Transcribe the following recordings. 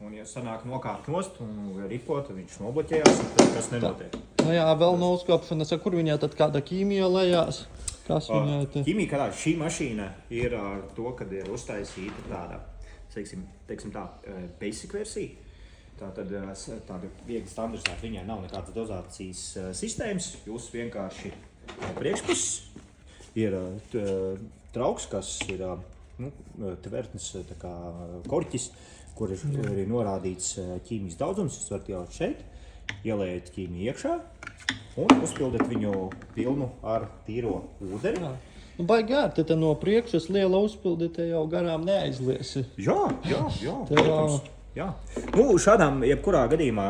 Un, ja sanāk nokāpt nost un ripot, viņš nobloķējās, tad kas nenotiek. Nu jā, vēl no uzkāpšanas, kur viņā tad kāda ķīmija lejās? Kas viņā te? Ķīmija, kādā šī mašīna ir ar to, kad ir uztaisīta tāda, teiksim tā, basic versija. Tātad tāda viegli standartizēta, viņai nav nekādas dozācijas sistēmas. Jūs vienkārši priekšpuses ir trauks, kas ir tvertnes korķis, kur ir arī norādīts ķīmijas daudzums. Jūs varat ielikt šeit, ieliet ķīmiju iekšā un uzpildīt viņu pilnu ar tīro ūdeni. Jā. Nu, baigi ērti, te no priekšas liela uzpildīte jau garām neaizliesi. Jā, protams. Jā. Nu, šādām, jebkurā gadījumā,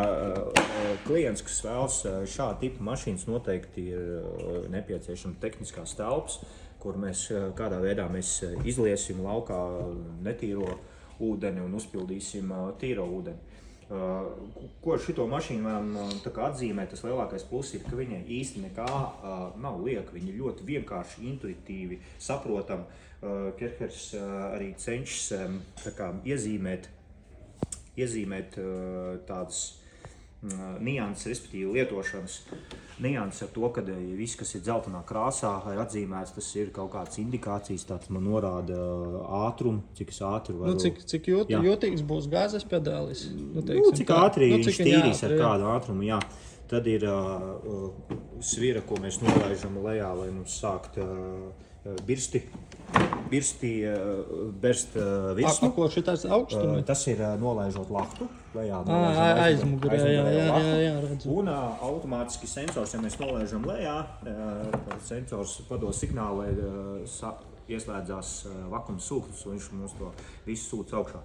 klients, kas vēlas šādu tipu mašīnas, noteikti ir nepieciešama tehniskās telpas, kur mēs kādā veidā izliesim laukā netīro ūdeni un uzpildīsim tīro ūdeni. Ko ar šito mašīnu varam atzīmēt, tas lielākais pluss ir, ka viņai īsti nekā nav lieka. Viņa ļoti vienkārši, intuitīvi, saprotam. Kerhers arī cenšas iezīmēt tādas nianses, respektīvi lietošanas nianses ar to, ka viss, kas ir dzeltenā krāsā, ir atzīmēts, tas ir kaut kādas indikācijas, tāds man norāda ātrumu, cik es ātri varu... Cik jūtīgs būs gāzes pedālis? Cik ātri viņš tīrīs ar kādu ātrumu, jā. Tad ir svira, ko mēs nolaižam lejā, lai mums sākt berst virsmu. Ko šitais augstumi? Tas ir nolaižot laktu lejā. Aizmugurē, jā, redzu. Un automātiski sensors, ja mēs nolaižam lejā, sensors pados signālu, lai ieslēdzās vakuma sūknis, un viņš mums to visu sūc augšā.